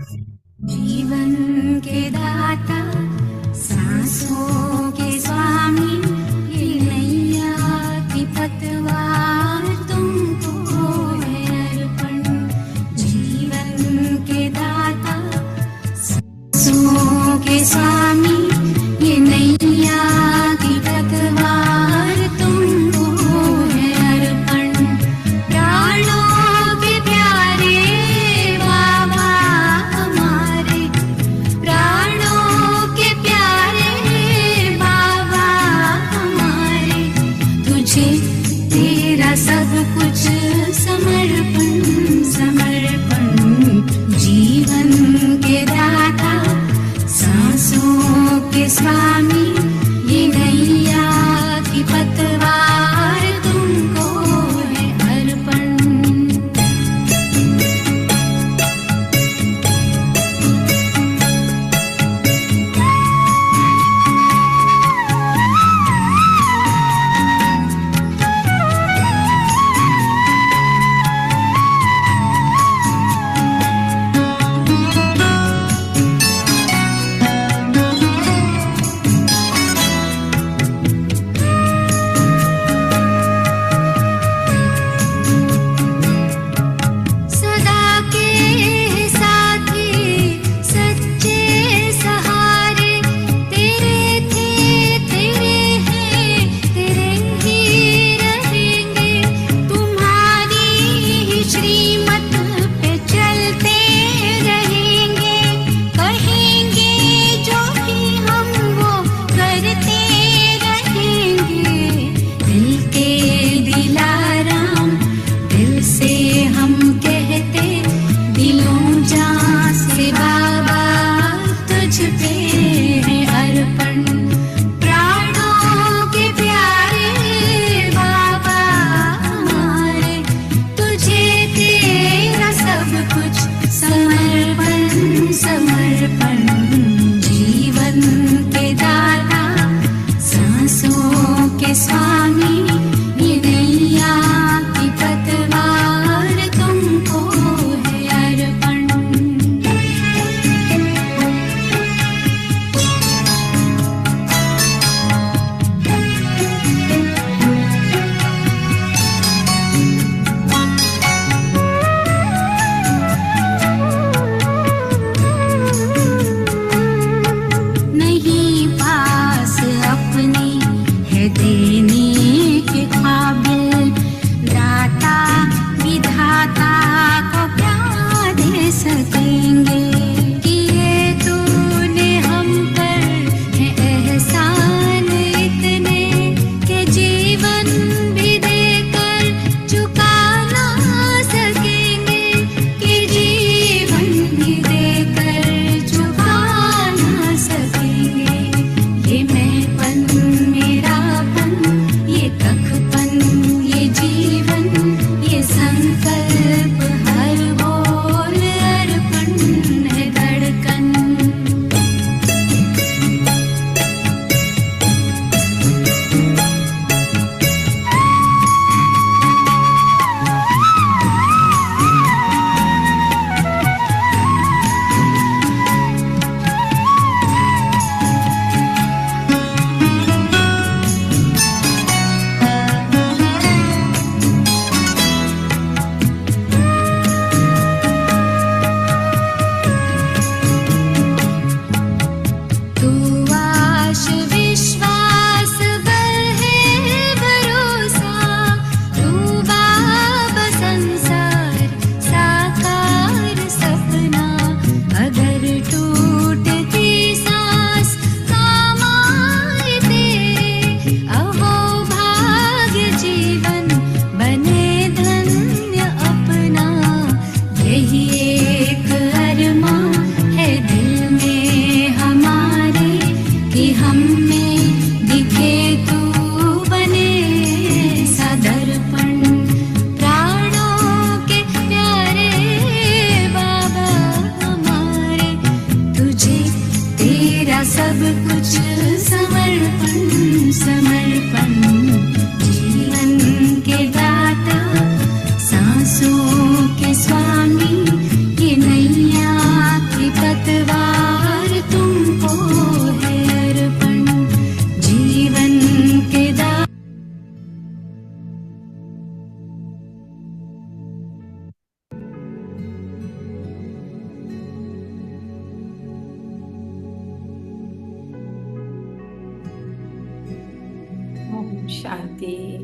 जीवन के दाता, सांसों के स्वामी, ये नैया की पतवार तुमको है अर्पण। जीवन के दाता, सांसों के स्वामी, ये नैया की पतवार तुमको है अर्पण। प्राणों के प्यारे बाबा हमारे, प्राणों के प्यारे बाबा हमारे, तुझे तेरा सब कुछ समर्पण समर्पण। जीवन के दाता, सांसों शांति।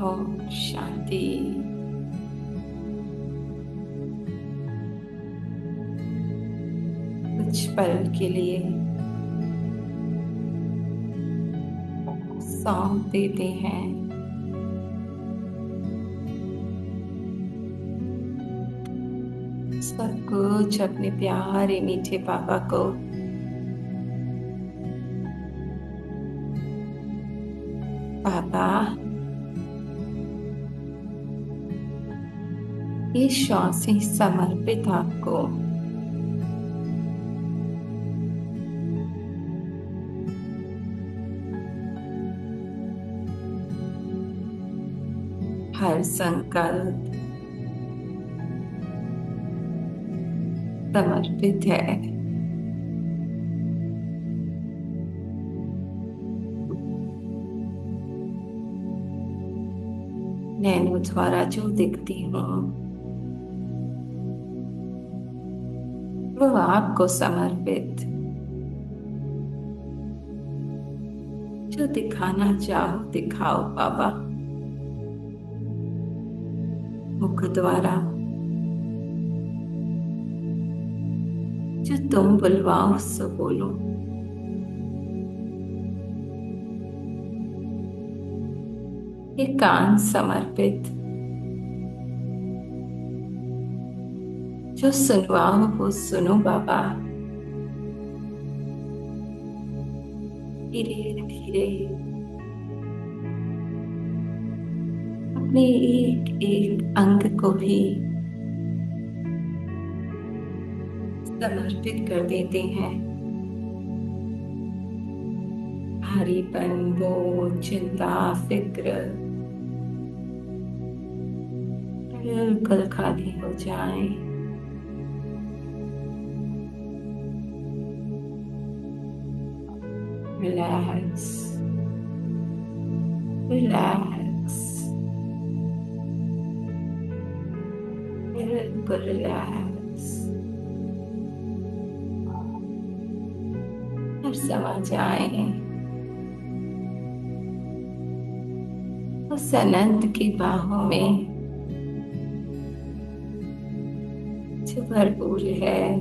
ओम शांति। कुछ पल के लिए सौंप देते हैं सब कुछ अपने प्यारे मीठे पापा को। पापा, ये श्वासें समर्पित आपको। हर संकल्प समर्पित है। नैनों द्वारा जो दिखती हूँ वो आपको समर्पित। जो दिखाना चाहो दिखाओ बाबा। मुख द्वारा जो तुम बुलवाओ सो बोलो। ये कान समर्पित। जो सुनवाओ वो सुनो बाबा। धीरे धीरे अपने एक एक अंग को भी समर्पित कर देते हैं। भारीपन, बोझ, चिंता, फिक्र बिल्कुल खाली हो जाए। रिलैक्स, रिलैक्स, बिल्कुल रिलैक्स। और समा जाए उस अनंत की बाहों में जो भरपूर है,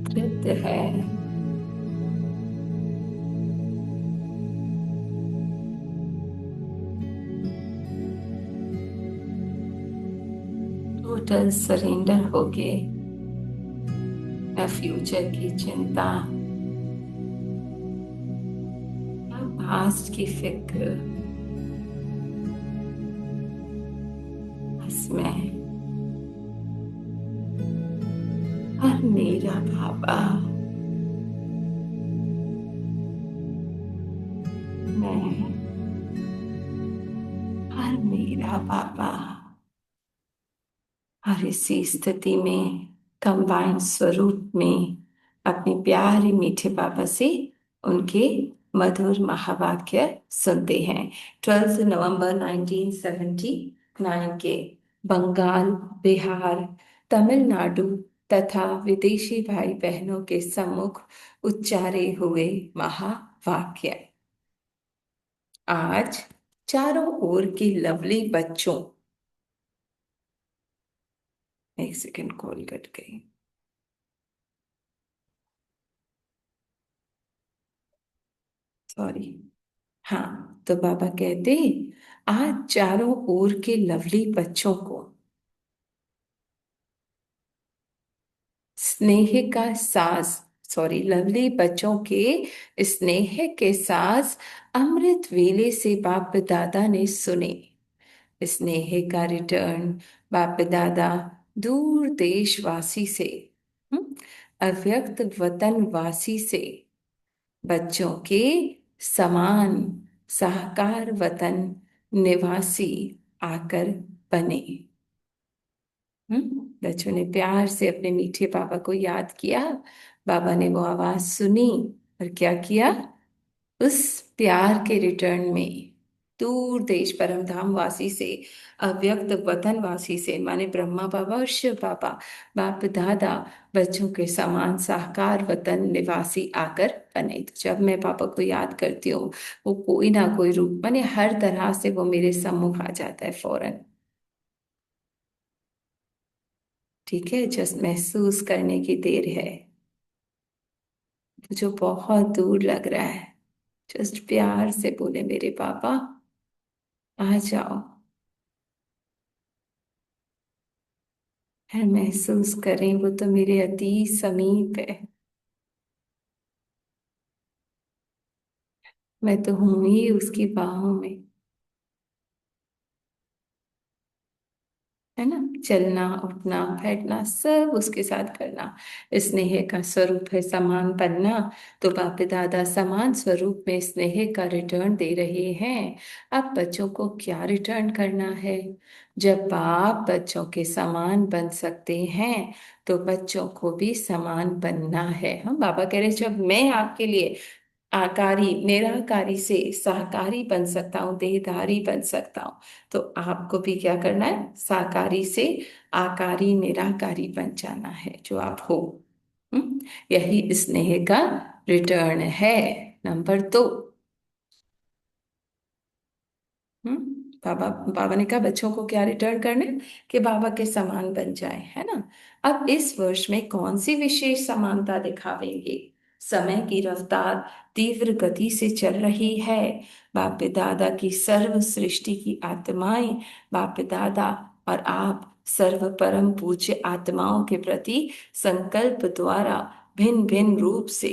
तृप्त है। टोटल सरेंडर हो गए। न फ्यूचर की चिंता, न पास्ट की फिक्र। बस मैं और मेरा बाबा। मैं और मेरा बाबा। और इसी स्थिति में कंबाइंड स्वरूप में अपने प्यारे मीठे बाबा से उनके मधुर महावाक्य सुनते हैं। 12 नवंबर 1979 के बंगाल, बिहार, तमिलनाडु तथा विदेशी भाई बहनों के सम्मुख उच्चारे हुए महावाक्य। आज चारों ओर के लवली बच्चों। एक सेकंड, कॉल कट गई। सॉरी। हाँ, तो बाबा कहते आज चारों ओर के लवली बच्चों को स्नेह का साज, सॉरी, लवली बच्चों के स्नेह के साज अमृत वेले से बाप दादा ने सुने। स्नेह का रिटर्न बाप दादा दूर देशवासी से, हम्म, अव्यक्त वतन वासी से बच्चों के समान साकार वतन निवासी आकर बने। बच्चों ने प्यार से अपने मीठे पापा को याद किया। बाबा ने वो आवाज सुनी और क्या किया? उस प्यार के रिटर्न में दूर देश परम धाम वासी से, अव्यक्त वतन वासी से, माने ब्रह्मा बाबा और शिव बाबा, बाप दादा बच्चों के समान साकार वतन निवासी आकर बने। तो जब मैं पापा को याद करती हूँ, वो कोई ना कोई रूप, माने हर तरह से वो मेरे सम्मुख आ जाता है फौरन। ठीक है, जस्ट महसूस करने की देर है। जो बहुत दूर लग रहा है, जस्ट प्यार से बोले मेरे पापा आ जाओ, है महसूस करें वो तो मेरे अति समीप है। मैं तो हूं ही उसकी बाहों में, है ना। चलना उठना बैठना सब उसके साथ करना स्नेह का स्वरूप है, समान बनना। तो बाप दादा समान स्वरूप में स्नेह का रिटर्न दे रहे हैं। अब बच्चों को क्या रिटर्न करना है? जब बाप बच्चों के समान बन सकते हैं, तो बच्चों को भी समान बनना है। हम बाबा कह रहे हैं, जब मैं आपके लिए आकारी निराकारी से साकारी बन सकता हूँ, देहधारी बन सकता हूँ, तो आपको भी क्या करना है? साकारी से आकारी निराकारी बन जाना है, जो आप हो। यही स्नेह का रिटर्न है। नंबर 2। बाबा बाबा ने कहा बच्चों को क्या रिटर्न करने, कि बाबा के समान बन जाए, है ना। अब इस वर्ष में कौन सी विशेष समानता दिखावेंगे? समय की रफ्तार तीव्र गति से चल रही है। बाप दादा की सर्व सृष्टि की आत्माएं, बाप दादा और आप सर्व परम पूज्य आत्माओं के प्रति संकल्प द्वारा भिन्न भिन्न रूप से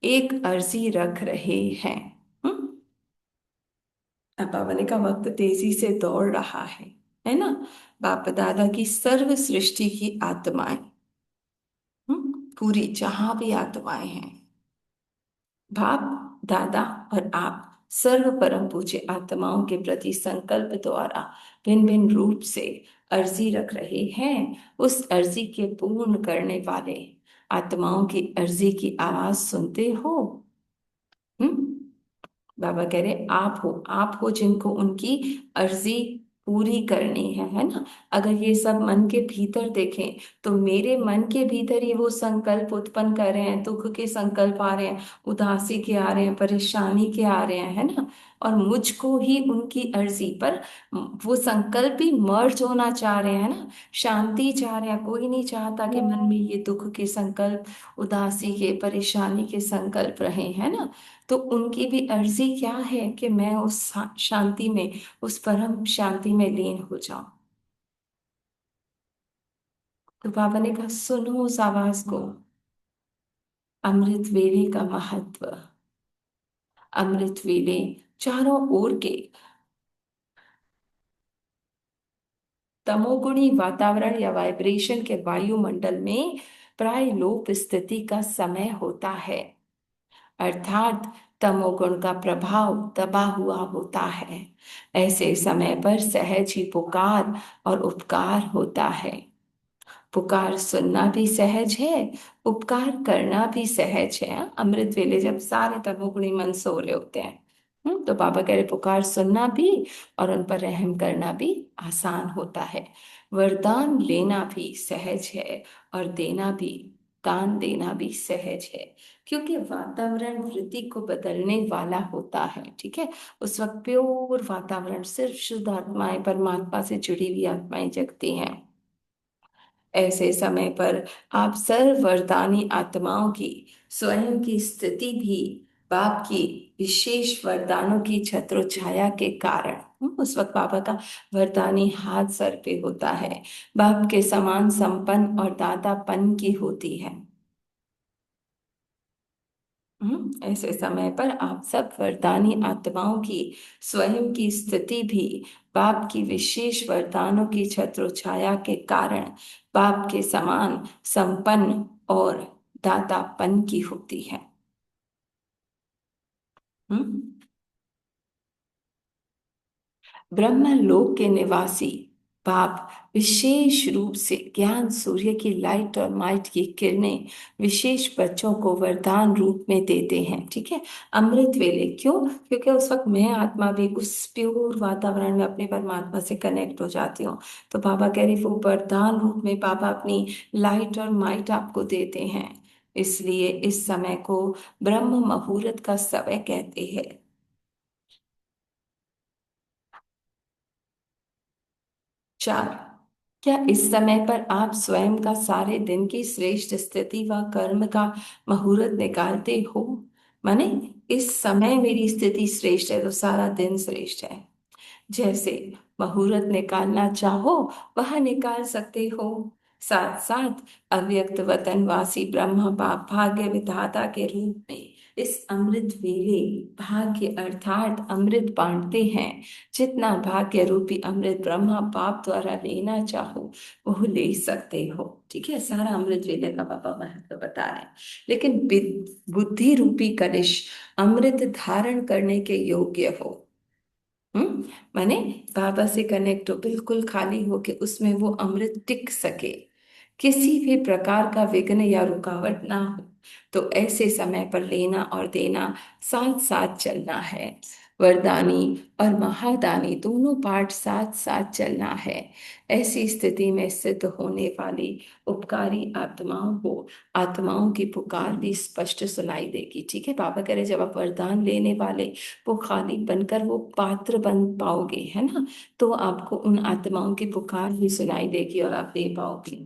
एक अर्जी रख रहे हैं। हम्म? अब पावनी का वक्त तेजी से दौड़ रहा है ना। बाप दादा की सर्व सृष्टि की आत्माएं, पूरी जहां भी आत्माएं हैं, बाप दादा और आप सर्व परम पूज्य आत्माओं के प्रति संकल्प द्वारा भिन्न भिन्न रूप से अर्जी रख रहे हैं। उस अर्जी के पूर्ण करने वाले आत्माओं की अर्जी की आवाज सुनते हो? हम्म। बाबा कह रहे आप हो जिनको उनकी अर्जी पूरी करनी है ना। अगर ये सब मन के भीतर देखें, तो मेरे मन के भीतर ही वो संकल्प उत्पन्न कर रहे हैं, दुख के संकल्प आ रहे हैं, उदासी के आ रहे हैं, परेशानी के आ रहे हैं, है ना। और मुझको ही उनकी अर्जी पर वो संकल्प ही मर्ज होना चाह रहे हैं ना। शांति चाह रहे हैं, कोई नहीं चाहता कि मन में ये दुख के संकल्प, उदासी के, परेशानी के संकल्प रहे, है ना। तो उनकी भी अर्जी क्या है कि मैं उस शांति में, उस परम शांति में लीन हो जाऊं। तो बाबा ने कहा सुनो उस आवाज को। अमृत वेले का महत्व। अमृत वेले चारों ओर के तमोगुणी वातावरण या वाइब्रेशन के वायुमंडल में प्राय लोप स्थिति का समय होता है, अर्थात तमोगुण का प्रभाव दबा हुआ होता है। ऐसे समय पर सहज ही पुकार और उपकार होता है। पुकार सुनना भी सहज है, उपकार करना भी सहज है। हाँ? अमृत वेले जब सारे तमोगुणी मन सो रहे होते हैं, तो बाबा कह रहे पुकार सुनना भी और उन पर रहम करना भी आसान होता है। वरदान लेना भी सहज है और देना भी, दान देना भी सहज है, क्योंकि वातावरण वृत्ति को बदलने वाला होता है। ठीक है, उस वक्त प्योर वातावरण, सिर्फ शुद्ध आत्माएं, परमात्मा से जुड़ी हुई आत्माएं जगती हैं। ऐसे समय पर आप सर्व वरदानी आत्माओं की स्वयं की स्थिति भी बाप की विशेष वरदानों की छत्र छाया के कारण, उस वक्त बाबा का वरदानी हाथ सर पे होता है, बाप के समान संपन्न और दातापन की होती है। ऐसे समय पर आप सब वरदानी आत्माओं की स्वयं की स्थिति भी बाप की विशेष वरदानों की छत्र छाया के कारण बाप के समान संपन्न और दातापन की होती है। हम्म ब्रह्म लोक के निवासी बाप विशेष रूप से ज्ञान सूर्य की लाइट और माइट की किरणें विशेष बच्चों को वरदान रूप में देते हैं, ठीक है। अमृत वेले क्यों? क्योंकि उस वक्त मैं आत्मा भी उस प्योर वातावरण में अपने परमात्मा से कनेक्ट हो जाती हूँ। तो बाबा कह रहे वो वरदान रूप में बाबा अपनी लाइट और माइट आपको देते हैं। इसलिए इस समय को ब्रह्म मुहूर्त का समय कहते हैं। 4, क्या इस समय पर आप स्वयं का सारे दिन की श्रेष्ठ स्थिति व कर्म का मुहूर्त निकालते हो? माने इस समय मेरी स्थिति श्रेष्ठ है तो सारा दिन श्रेष्ठ है। जैसे मुहूर्त निकालना चाहो वह निकाल सकते हो। साथ साथ अव्यक्त वतनवासी ब्रह्मा बाप भाग्य विधाता के रूप में इस अमृत वेले भाग्य अर्थात अमृत बांटते हैं। जितना भाग्य रूपी अमृत ब्रह्मा बाप द्वारा लेना चाहो वो ले सकते हो, ठीक है। सारा अमृत वेले का बाबा महत्व बता रहे हैं। लेकिन बुद्धि रूपी कलश अमृत धारण करने के योग्य हो। माने बाबा से कनेक्ट हो, बिल्कुल खाली हो के उसमें वो अमृत टिक सके, किसी भी प्रकार का विघ्न या रुकावट ना हो। तो ऐसे समय पर लेना और देना साथ साथ चलना है। वरदानी और महादानी दोनों पाठ साथ साथ चलना है। ऐसी स्थिति में सिद्ध होने वाली उपकारी आत्माओं को आत्माओं की पुकार भी स्पष्ट सुनाई देगी, ठीक है। बाबा कह रहे जब आप वरदान लेने वाले वो खाली बनकर वो पात्र बन पाओगे, है ना, तो आपको उन आत्माओं की पुकार भी सुनाई देगी और आप दे पाओगे।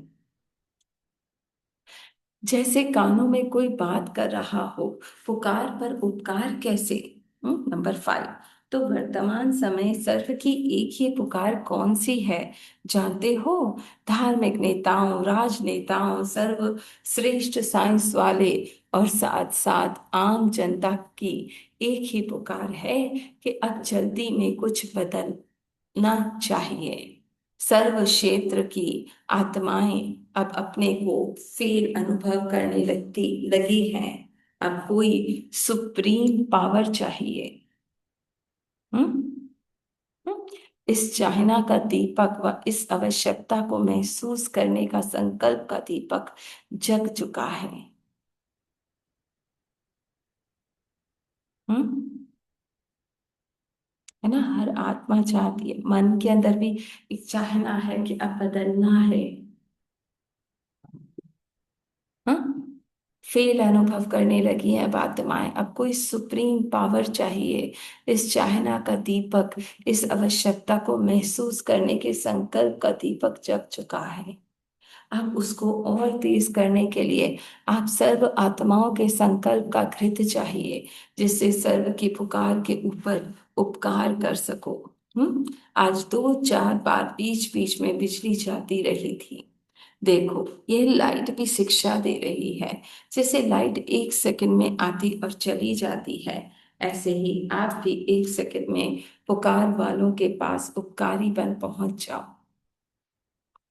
जैसे कानों में कोई बात कर रहा हो, पुकार पर उपकार कैसे। नंबर 5, तो वर्तमान समय सर्व की एक ही पुकार कौन सी है जानते हो? धार्मिक नेताओं, राजनेताओं, सर्व श्रेष्ठ साइंस वाले और साथ साथ आम जनता की एक ही पुकार है कि अब जल्दी में कुछ बदलना चाहिए। सर्व क्षेत्र की आत्माएं अब अपने को फेल अनुभव करने लगी हैं। अब कोई सुप्रीम पावर चाहिए। हम्म हम्म? इस चाहना का दीपक व इस आवश्यकता को महसूस करने का संकल्प का दीपक जग चुका है। हम्म है ना, हर आत्मा चाहती है, मन के अंदर भी एक चाहना है कि अब बदलना है। हाँ, फेल अनुभव करने लगी हैं आत्माएं, अब कोई सुप्रीम पावर चाहिए। इस चाहना का दीपक इस आवश्यकता को महसूस करने के संकल्प का दीपक जग चुका है। अब उसको और तेज करने के लिए आप सर्व आत्माओं के संकल्प का घृत चाहिए, जिससे सर्व की पुकार के ऊपर उपकार कर सको। आज 2-4 बार बीच बीच में बिजली जाती रही थी। देखो ये लाइट भी शिक्षा दे रही है। जैसे लाइट 1 सेकंड में आती और चली जाती है, ऐसे ही आप भी 1 सेकंड में पुकार वालों के पास उपकारी बन पहुंच जाओ,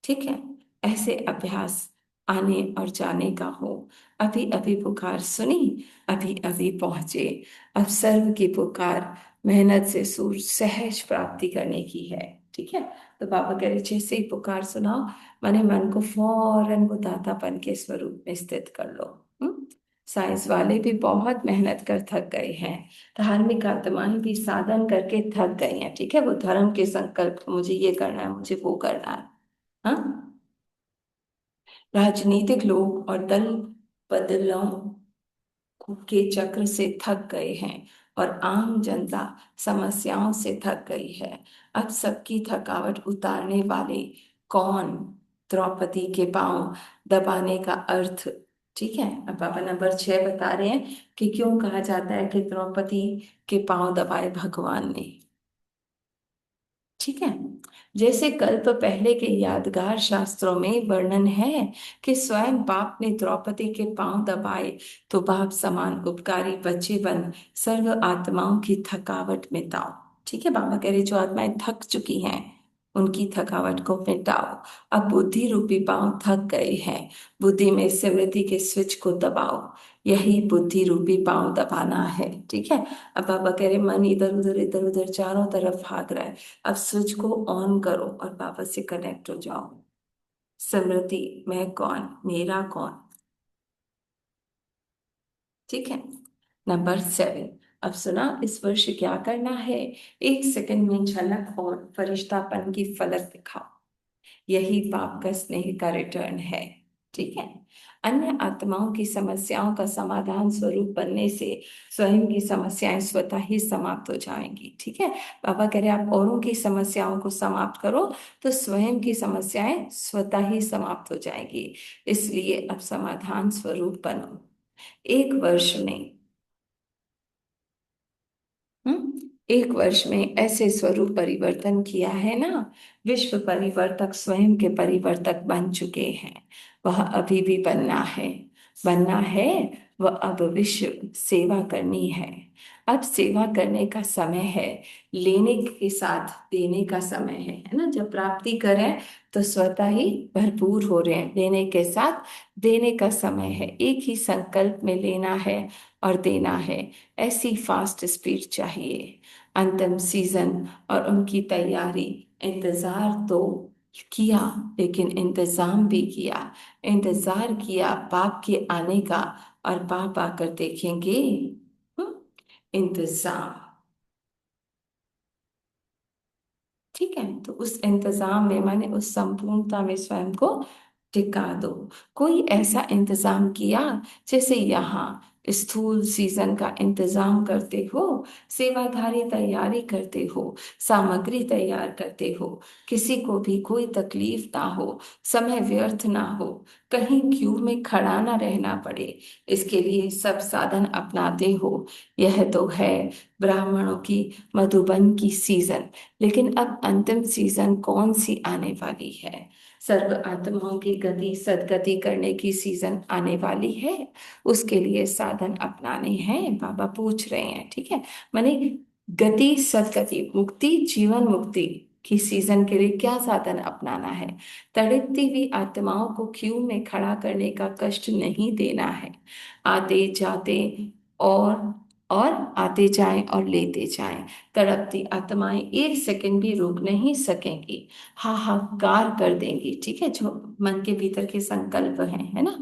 ठीक है। ऐसे अभ्यास आने और जाने का हो। अभी अभी पुकार सुनी, अभी अभी पहुंचे। अब सर्व की पुकार मेहनत से सूर सहज प्राप्ति करने की है, ठीक है। तो बाबा कह रहे जैसे ही पुकार सुनाओ, माने मन को फौरन वो दातापन के स्वरूप में स्थित कर लो। साइंस वाले भी बहुत मेहनत कर थक गए हैं, धार्मिक आत्माएं भी साधन करके थक गई हैं, ठीक है। वो धर्म के संकल्प, मुझे ये करना है, मुझे वो करना है। हाँ, राजनीतिक लोग और दल बदलों के चक्र से थक गए हैं और आम जनता समस्याओं से थक गई है। अब सबकी थकावट उतारने वाले कौन? द्रौपदी के पांव दबाने का अर्थ, ठीक है। अब पापा नंबर 6 बता रहे हैं कि क्यों कहा जाता है कि द्रौपदी के पांव दबाए भगवान ने, ठीक है। जैसे कल्प पहले के यादगार शास्त्रों में वर्णन है कि स्वयं बाप ने द्रौपदी के पांव दबाए, तो बाप समान उपकारी बच्चे बन सर्व आत्माओं की थकावट मिटाओ, ठीक है। बाबा कह रहे जो आत्माएं थक चुकी हैं उनकी थकावट को मिटाओ। अब बुद्धि रूपी पांव थक गए हैं, बुद्धि में स्मृति के स्विच को दबाओ। यही बुद्धि रूपी पांव दबाना है, ठीक है। अब बाबा कह रहे मन इधर उधर चारों तरफ भाग रहा है, अब स्विच को ऑन करो और बाबा से कनेक्ट हो जाओ। स्मृति, मैं कौन, मेरा कौन, ठीक है। नंबर 7, अब सुना इस वर्ष क्या करना है। 1 सेकंड में झलक और फरिश्तापन की फलक दिखाओ। यही पाप का स्नेह का रिटर्न है, ठीक है। अन्य आत्माओं की समस्याओं का समाधान स्वरूप बनने से स्वयं की समस्याएं स्वतः ही समाप्त हो जाएंगी, ठीक है। बाबा कह रहे आप औरों की समस्याओं को समाप्त करो तो स्वयं की समस्याएं स्वतः ही समाप्त हो जाएगी। इसलिए अब समाधान स्वरूप बनो। 1 वर्ष में 1 वर्ष में ऐसे स्वरूप परिवर्तन किया है ना, विश्व परिवर्तक स्वयं के परिवर्तक बन चुके हैं। वह अभी भी बनना है। वह अब विश्व सेवा करनी है। अब सेवा करने का समय है, लेने के साथ देने का समय है ना। जब प्राप्ति करें तो स्वतः ही भरपूर हो रहे हैं, लेने के साथ देने का समय है। एक ही संकल्प में लेना है और देना है। ऐसी फास्ट स्पीड चाहिए। अंतिम सीजन और उनकी तैयारी, इंतजार तो किया लेकिन इंतजाम भी किया। इंतजार किया बाप के आने का और बाप आकर देखेंगे। हम्म, इंतजाम, ठीक है। तो उस इंतजाम में माने उस संपूर्णता में स्वयं को टिका दो। कोई ऐसा इंतजाम किया जैसे यहाँ स्थूल सीजन का इंतजाम करते हो, सेवाधारी तैयारी करते हो, सामग्री तैयार करते हो, किसी को भी कोई तकलीफ ना हो, समय व्यर्थ ना हो, कहीं क्यू में खड़ा ना रहना पड़े, इसके लिए सब साधन अपनाते हो। यह तो है ब्राह्मणों की मधुबन की सीजन। लेकिन अब अंतिम सीजन कौन सी आने वाली है। सर्व आत्माओं की गति सदगति करने की सीजन आने वाली है। उसके लिए साधन अपनाने हैं, बाबा पूछ रहे हैं, ठीक है। माने गति सदगति मुक्ति जीवन मुक्ति की सीजन के लिए क्या साधन अपनाना है। तड़पती हुई आत्माओं को क्यू में खड़ा करने का कष्ट नहीं देना है। आते जाते और और आते जाएं और लेते जाएं। तड़पती आत्माएं 1 सेकंड भी रुक नहीं सकेंगी, हाहाकार कर देंगी, ठीक है। जो मन के भीतर के संकल्प हैं, है ना।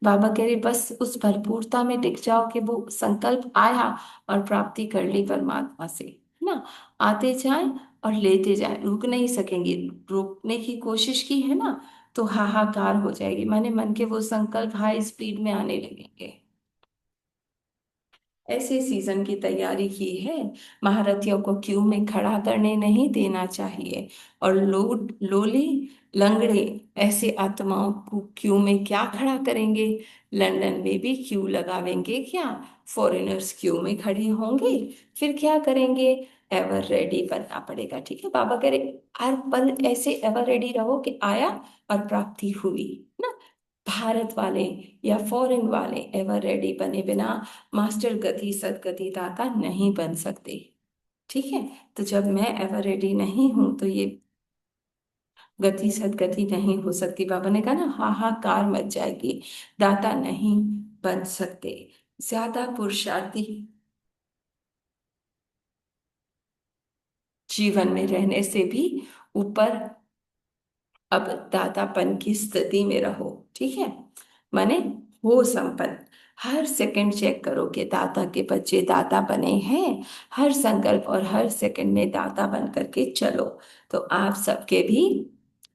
बाबा कह रहे बस उस भरपूरता में टिक जाओ कि वो संकल्प आया और प्राप्ति कर ली परमात्मा से, है ना। आते जाएं और लेते जाएं, रुक नहीं सकेंगी। रोकने की कोशिश की है ना तो हाहाकार हो जाएगी, माने मन के वो संकल्प हाई स्पीड में आने लगेंगे। ऐसे सीजन की तैयारी की है। महारथियों को क्यू में खड़ा करने नहीं देना चाहिए। और लोली लंगड़े ऐसे आत्माओं को क्यू में क्या खड़ा करेंगे। लंदन में भी क्यू लगावेंगे क्या। फॉरेनर्स क्यू में खड़े होंगे, फिर क्या करेंगे। एवर रेडी बनना पड़ेगा, ठीक है। बाबा कह रहे हर पल ऐसे एवर रेडी रहो कि आया और प्राप्ति हुई ना। भारत वाले या फॉरेन वाले एवर रेडी बने बिना मास्टर गति सदगति दाता नहीं बन सकते, ठीक है। तो जब मैं एवर रेडी नहीं हूं तो ये गति सदगति नहीं हो सकती। बाबा ने कहा ना हाहाकार मच जाएगी, दाता नहीं बन सकते। ज्यादा पुरुषार्थी जीवन में रहने से भी ऊपर अब दातापन की स्थिति में रहो, ठीक है। माने हो संपन्न। हर सेकंड चेक करो कि दाता के बच्चे दाता बने हैं। हर संकल्प और हर सेकंड में दाता बन करके चलो तो आप सबके भी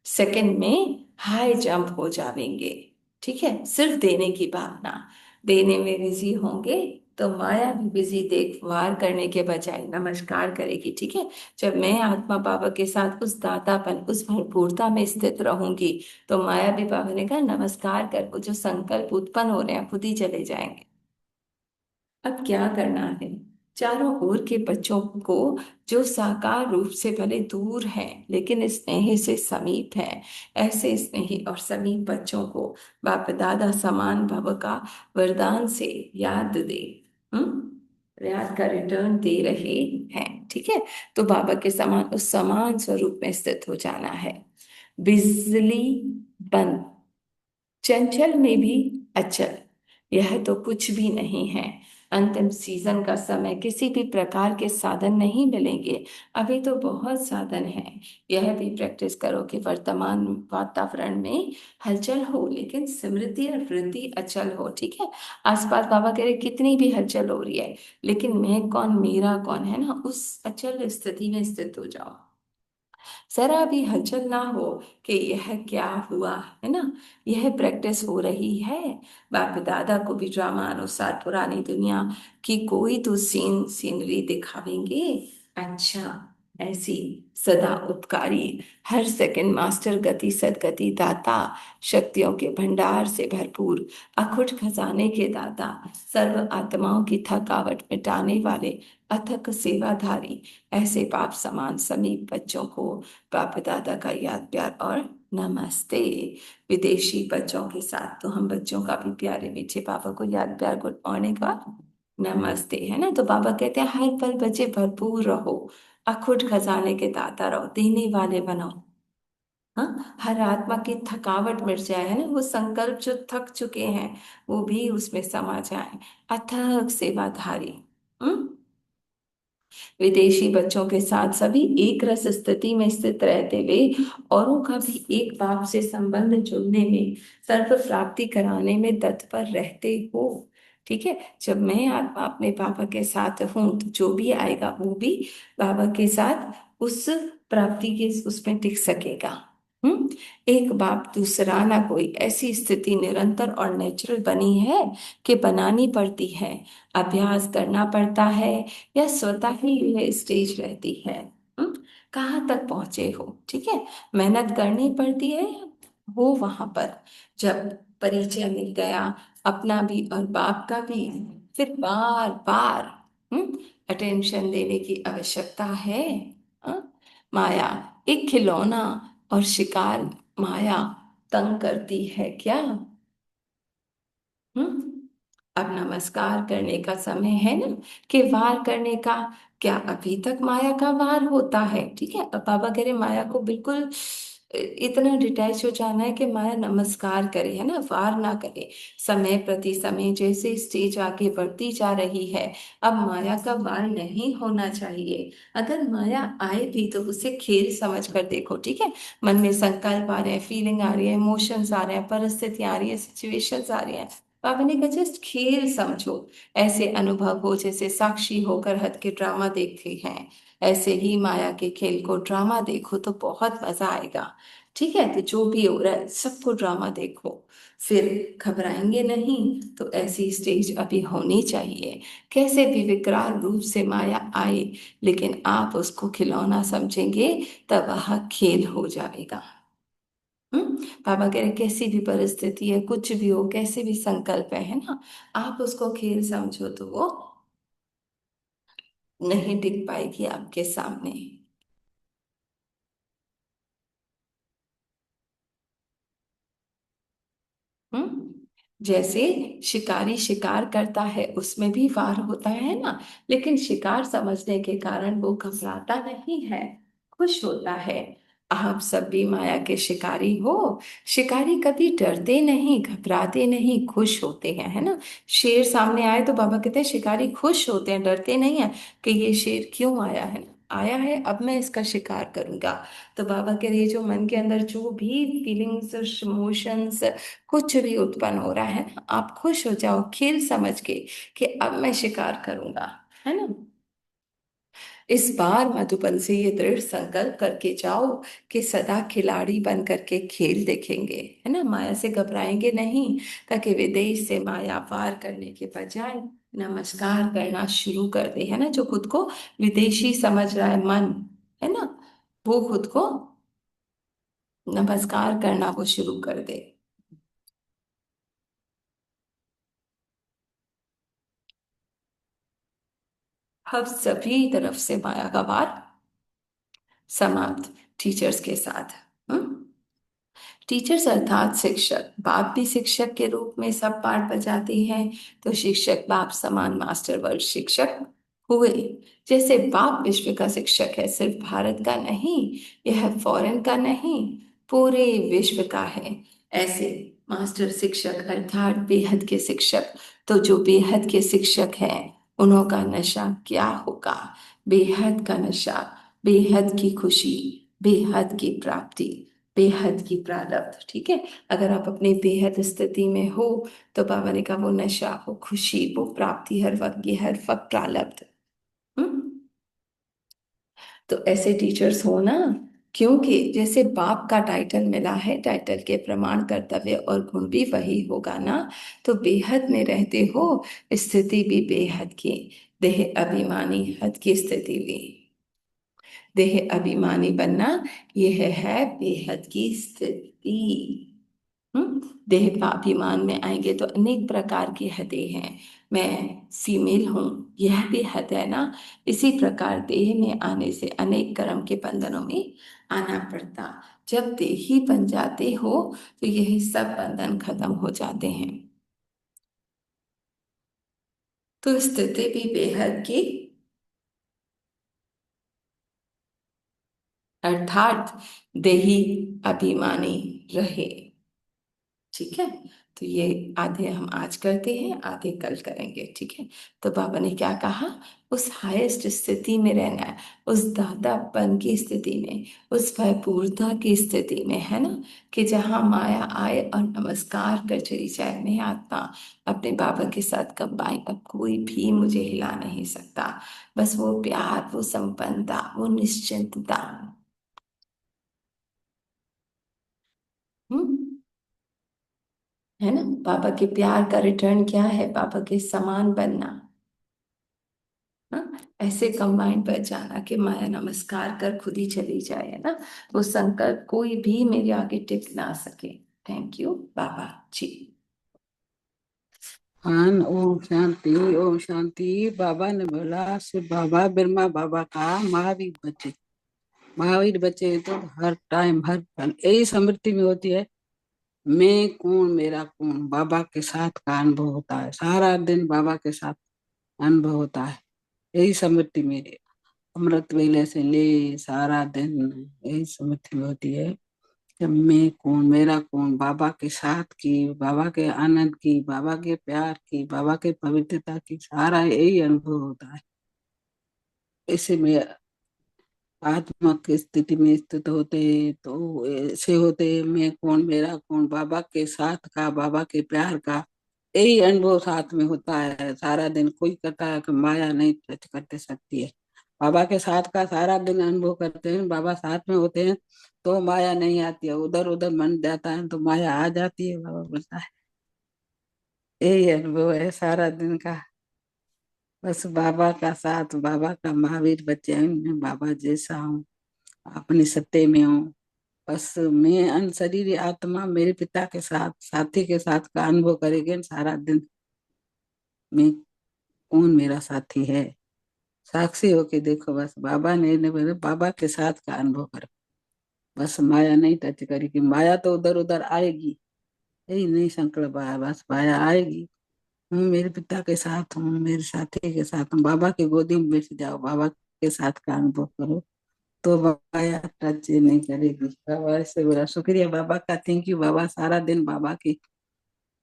सेकंड में हाई जंप हो जाएंगे, ठीक है। सिर्फ देने की भावना, देने में बिजी होंगे तो माया भी बिजी देखभाल करने के बजाय नमस्कार करेगी, ठीक है। जब मैं आत्मा बाबा के साथ उस दातापन उस भरपूरता में स्थित रहूंगी तो माया भी बाबा ने कहा नमस्कार कर, वो जो संकल्प उत्पन्न हो रहे हैं खुद ही चले जाएंगे। अब क्या करना है। चारों ओर के बच्चों को जो साकार रूप से भले दूर हैं लेकिन स्नेह से समीप हैं, ऐसे स्नेही और समीप बच्चों को बाप दादा समान भव का वरदान से याद दे। हम्म प्रयास का रिटर्न दे रहे हैं। ठीक है, तो बाबा के समान उस समान स्वरूप में स्थित हो जाना है। बिजली बंद, चंचल में भी अचल, यह तो कुछ भी नहीं है। अंतिम सीजन का समय, किसी भी प्रकार के साधन नहीं मिलेंगे, अभी तो बहुत साधन हैं। यह भी प्रैक्टिस करो कि वर्तमान वातावरण में हलचल हो, लेकिन स्मृति और वृद्धि अचल हो। ठीक है, आसपास बाबा कह रहे कितनी भी हलचल हो रही है, लेकिन मैं कौन, मेरा कौन है ना, उस अचल स्थिति में स्थित हो जाओ। जरा भी हलचल ना हो कि यह क्या हुआ, है ना। यह प्रैक्टिस हो रही है। बाप दादा को भी ड्रामा अनुसार पुरानी दुनिया की कोई तो सीनरी दिखावेंगे। अच्छा, ऐसी सदा उपकारी, हर सेकंड मास्टर गति सदगति दाता, शक्तियों के भंडार से भरपूर, अखुट खजाने के दाता, सर्व आत्माओं की थकावट मिटाने वाले, अथक सेवाधारी, ऐसे बाप समान समीप बच्चों को बाप दादा का याद प्यार और नमस्ते। विदेशी बच्चों के साथ तो हम बच्चों का भी प्यारे मीठे पापा को याद प्यार गुड मॉर्निंग और नमस्ते, है ना। तो बाबा कहते हैं हर पल बच्चे भरपूर रहो, अखुट खजाने के दाता रहो, देने वाले बनो। हाँ, हर आत्मा की थकावट मिट जाए, है ना, वो संकल्प जो थक चुके हैं वो भी उसमें समा जाए। अथक सेवाधारी, हम्म, विदेशी बच्चों के साथ सभी एक रस स्थिति में स्थित रहते हुए औरों का भी एक बाप से संबंध जुड़ने में, सर्व प्राप्ति कराने में तत्पर रहते हो। ठीक है, जब मैं आत्मा अपने पापा के साथ हूं तो जो भी आएगा वो भी बाबा के साथ उस प्राप्ति के उसमें टिक सकेगा। हम्म, एक बाप दूसरा ना कोई, ऐसी स्थिति निरंतर और नेचुरल बनी है कि बनानी पड़ती है, अभ्यास करना पड़ता है, या स्वतः ही यह स्टेज रहती है। हम्म, कहाँ तक पहुंचे हो। ठीक है, मेहनत करनी पड़ती है, हो वहां पर जब परिचय मिल गया अपना भी और बाप का भी, फिर बार बार अटेंशन देने की आवश्यकता है। हाँ? माया एक खिलौना और शिकार, माया तंग करती है क्या। हम्म, अब नमस्कार करने का समय है ना, कि वार करने का। क्या अभी तक माया का वार होता है। ठीक है, अब बाबा कह रहे माया को बिल्कुल इतना डिटैच हो जाना है कि माया नमस्कार करे, है ना, वार ना करे। समय प्रति समय जैसे स्टेज आगे बढ़ती जा रही है, अब माया का वार नहीं होना चाहिए। अगर माया आए भी तो उसे खेल समझ कर देखो। ठीक है, मन में संकल्प आ रहे हैं, फीलिंग आ रही है, इमोशंस आ रहे हैं, परिस्थितियां आ रही है, सिचुएशंस आ रही हैं, पापा ने कहा जस्ट खेल समझो। ऐसे अनुभव हो जैसे साक्षी होकर हद के ड्रामा देखते हैं, ऐसे ही माया के खेल को ड्रामा देखो तो बहुत मजा आएगा। ठीक है, तो जो भी हो रहा है सबको ड्रामा देखो, फिर घबराएंगे नहीं। तो ऐसी स्टेज अभी होनी चाहिए, कैसे भी विकराल रूप से माया आए, लेकिन आप उसको खिलौना समझेंगे तब वह खेल हो जाएगा। पापा कह रहे कैसी भी परिस्थिति है, कुछ भी हो, कैसे भी संकल्प है ना, आप उसको खेल समझो तो वो नहीं टिक पाएगी आपके सामने। हम्म, जैसे शिकारी शिकार करता है उसमें भी वार होता है ना, लेकिन शिकार समझने के कारण वो घबराता नहीं है, खुश होता है। आप सब भी माया के शिकारी हो। शिकारी कभी डरते नहीं, घबराते नहीं, खुश होते हैं, है ना। शेर सामने आए तो बाबा कहते हैं शिकारी खुश होते हैं, डरते नहीं है कि ये शेर क्यों आया है, आया है अब मैं इसका शिकार करूंगा। तो बाबा के लिए जो मन के अंदर जो भी फीलिंग्स इमोशंस कुछ भी उत्पन्न हो रहा है ना, आप खुश हो जाओ खेल समझ के कि अब मैं शिकार करूंगा, है ना। इस बार मधुबन से ये दृढ़ संकल्प करके जाओ कि सदा खिलाड़ी बन करके खेल देखेंगे, है ना, माया से घबराएंगे नहीं, ताकि विदेश से माया पार करने के बजाय नमस्कार करना शुरू कर दे, है ना। जो खुद को विदेशी समझ रहा है मन, है ना, वो खुद को नमस्कार करना वो शुरू कर दे। अब सभी तरफ से माया का वार समाप्त, टीचर्स के साथ। हम्म, टीचर्स अर्थात शिक्षक। बाप भी शिक्षक के रूप में सब पाठ बजाते हैं, तो शिक्षक बाप समान मास्टर वर्ग शिक्षक हुए। जैसे बाप विश्व का शिक्षक है, सिर्फ भारत का नहीं, यह फॉरेन का नहीं, पूरे विश्व का है। ऐसे मास्टर शिक्षक अर्थात बेहद के शिक्षक। तो जो बेहद के शिक्षक हैं, उन्हों का नशा क्या होगा? बेहद का नशा, बेहद की खुशी, बेहद की प्राप्ति, बेहद की प्रारब्ध। ठीक है, अगर आप अपने बेहद स्थिति में हो, तो बाबा ने कहा वो नशा, वो खुशी, वो प्राप्ति, हर वक्त ये हर वक्त प्रारब्ध। हम्म। तो ऐसे टीचर्स हो ना, क्योंकि जैसे बाप का टाइटल मिला है, टाइटल के प्रमाण कर्तव्य और गुण भी वही होगा ना। तो बेहद में रहते हो, स्थिति भी बेहद की। देह अभिमानी हद की स्थिति भी। देह अभिमानी बनना, यह है बेहद की स्थिति। देह अभिमान में आएंगे तो अनेक प्रकार की हदें हैं। मैं फीमेल हूँ, यह भी हद है ना। इसी प्रकार देह में आने से अनेक कर्म के बंधनों में आना पड़ता। जब देही बन जाते हो, तो यही सब बंधन खत्म हो जाते हैं। तो स्थिति भी बेहद की, अर्थात देही अभिमानी रहे। ठीक है, तो ये आधे हम आज करते हैं, आधे कल करेंगे। ठीक है, तो बाबा ने क्या कहा? उस हाईएस्ट स्थिति में रहना है, उस दादापन की स्थिति में, उस भयपूर्णता की स्थिति में, है ना, कि जहाँ माया आए और नमस्कार कर चली जाए। मैं आत्मा अपने बाबा के साथ कंबाइन, अब कोई भी मुझे हिला नहीं सकता। बस वो प्यार, वो संपन्नता, वो निश्चिंतता। हम्म, है ना। बाबा के प्यार का रिटर्न क्या है? बाबा के समान बनना। हाँ, ऐसे कंबाइन पर जाना कि माया नमस्कार कर खुद ही चली जाए, है ना। वो संकल्प कोई भी मेरे आगे टिक ना सके। थैंक यू बाबा जी। हाँ, ओम शांति, ओम शांति। बाबा ने बोला शिव बाबा ब्रह्मा बाबा का महावीर बच्चे, महावीर बच्चे तो हर टाइम हर पल यही स्मृति में होती है। मैं कौन, मेरा कौन, बाबा के साथ का अनुभव होता है। सारा दिन बाबा के साथ अनुभव होता है, यही स्मृति में। अमृत वेले से ले सारा दिन यही स्मृति में होती है कि मैं कौन, मेरा कौन, बाबा के साथ की, बाबा के आनंद की, बाबा के प्यार की, बाबा के पवित्रता की, सारा यही अनुभव होता है। ऐसे में आत्मा की स्थिति में स्थित होते तो ऐसे होते, मैं कौन, मेरा कौन, बाबा के साथ का, बाबा के प्यार का यही अनुभव साथ में होता है सारा दिन। कोई कहता है कि माया नहीं टच करते सकती है, बाबा के साथ का सारा दिन अनुभव करते हैं। बाबा साथ में होते हैं तो माया नहीं आती है, उधर उधर मन जाता है तो माया आ जाती है। बाबा बोलता है यही अनुभव है सारा दिन का। बस बाबा का साथ, बाबा का महावीर बच्चे हैं, मैं बाबा जैसा हूँ, अपनी सत्य में हूँ। बस मैं अन शरीर आत्मा मेरे पिता के साथ, साथी के साथ का अनुभव करेंगे सारा दिन। मैं कौन, मेरा साथी है, साक्षी होके देखो। बस बाबा ने बोले बाबा के साथ का अनुभव करो, बस माया नहीं टच करेगी। माया तो उधर उधर आएगी, यही नहीं संकल्प आया, बस माया आएगी। हूँ मेरे पिता के साथ हूँ, मेरे साथी के साथ हूँ, बाबा की गोदी में बैठ जाओ, बाबा के साथ का अनुभव करो, तो माया टच नहीं करेगी। बाबा ऐसे बोला। शुक्रिया बाबा का, थैंक यू बाबा। सारा दिन बाबा के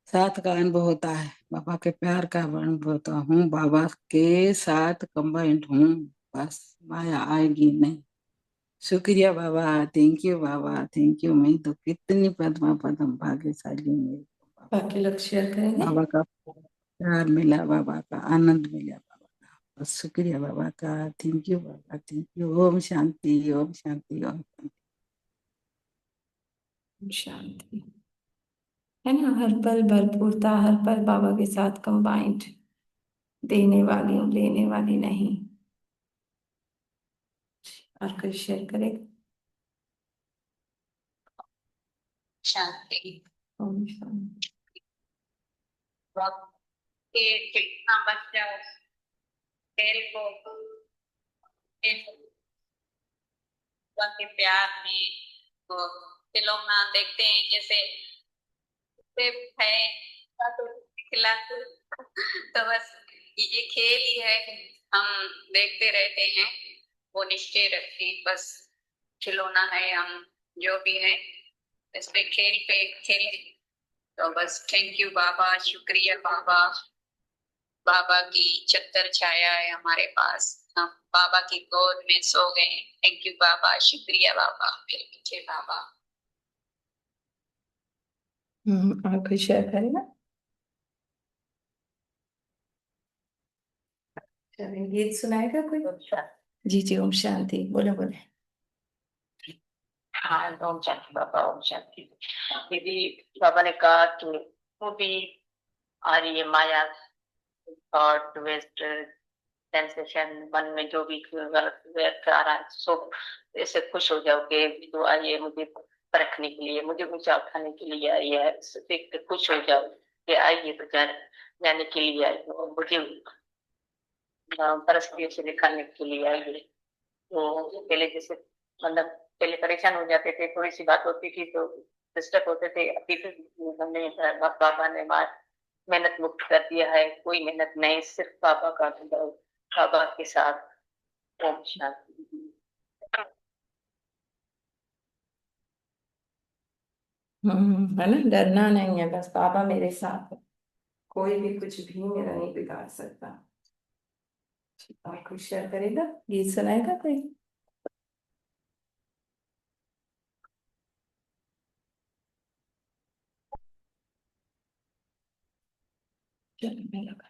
साथ का अनुभव होता है, बाबा के प्यार का अनुभव होता हूँ, बाबा के साथ कंबाइंड हूँ, बस माया आएगी नहीं। शुक्रिया बाबा, थैंक यू बाबा, थैंक यू। मैं तो कितनी पद्मा पद्म भाग्यशाली हूँ। बाकी लोग शेयर करेंगे। बाबा का प्यार मिला, बाबा का आनंद मिला, बाबा का बस शुक्रिया बाबा का, थैंक यू बाबा, थैंक यू। ओम शांति, ओम शांति, ओम शांति। शांति, है ना। हर पल भरपूरता, हर पल बाबा के साथ कंबाइंड, देने वाली हूँ, लेने वाली नहीं। और कोई शेयर करेगा? शांति। ओम शांति। वक्त के कितना बच्चा खेल को के प्यार में तो खिलौना देखते हैं, जैसे सेब है तो खिला तो बस ये खेल ही है, हम देखते रहते हैं, वो निश्चय रखते हैं, बस खिलौना है, हम जो भी है इस पे खेल। तो बस थैंक यू बाबा, शुक्रिया बाबा, बाबा की छत्र छाया है हमारे पास, हम बाबा की गोद में सो गए। थैंक यू बाबा, शुक्रिया बाबा, मेरे पीछे बाबा। आप कुछ शेयर करेगा? चलिए, गीत सुनाएगा कोई? जी जी, ओम शांति। बोले बोले। हाँ, ओम शांति बाबा, ओम शांति। दीदी, बाबा ने कहा कि वो भी आ रही है माया, थॉट, वेस्ट, सेंसेशन, मन में जो भी गलत व्यर्थ आ रहा है, सब ऐसे खुश हो जाओ कि तो आई है मुझे परखने के लिए, मुझे ऊंचा उठाने के लिए आई है, देख के खुश हो जाओ कि आई है तो जाने के लिए आई है, और मुझे परिस्थितियों से दिखाने के लिए आई है। तो पहले जैसे मतलब पहले परेशान हो जाते थे, थोड़ी सी बात होती थी तो डिस्टर्ब होते थे, अभी तो हमने बाबा ने मेहनत मुक्त कर दिया है, कोई मेहनत नहीं, सिर्फ बाबा का अनुभव, बाबा के साथ। ओम शांति। है ना, डरना नहीं है, बस बाबा मेरे साथ है, कोई भी कुछ भी मेरा नहीं बिगाड़ सकता। और कुछ शेयर करेगा, गीत सुनाएगा कोई? चलो मैं लगा।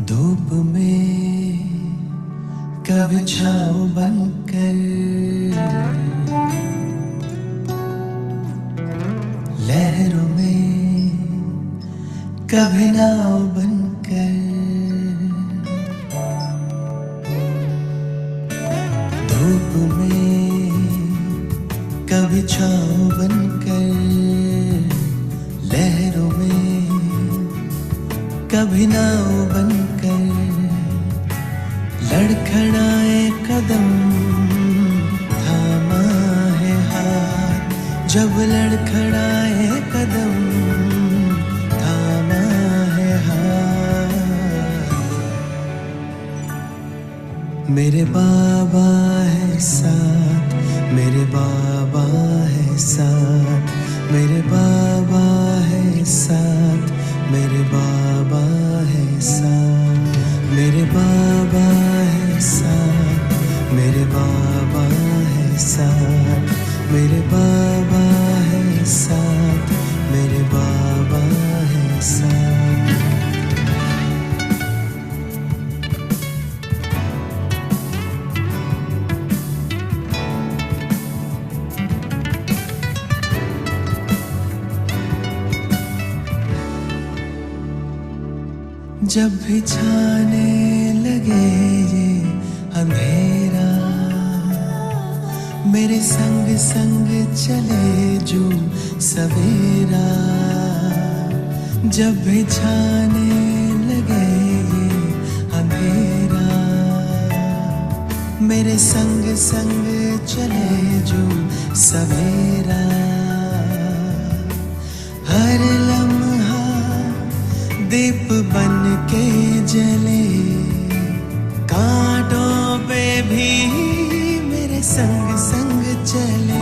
धूप में कभी छाँव बनकर, लहरों में कभी नाव बनकर, धूप में कभी छाँव बनकर, लहरों में कभी नाव बनकर, लड़खड़ाए कदम थामा है हाथ, जब लड़खड़ाए कदम थामा है हाथ। मेरे बाबा है साथ, मेरे बाबा है साथ, मेरे बाबा है साथ, मेरे बाबा है साथ, मेरे बाबा है साथ, मेरे बाबा है साथ, मेरे बाबा है साथ, मेरे बाबा है साथ। जब भी छाने लगे ये अंधेरा, मेरे संग संग चले जो सवेरा, जब भी छाने लगे ये अंधेरा, मेरे संग संग चले जो सवेरा, हर लम्हा दीप बन के जले, कांटों पे भी मेरे संग संग चले,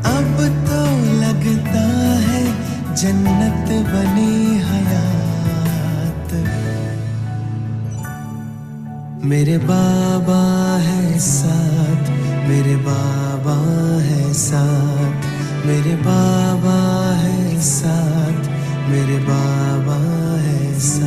अब तो लगता है जन्नत बनी हयात। मेरे बाबा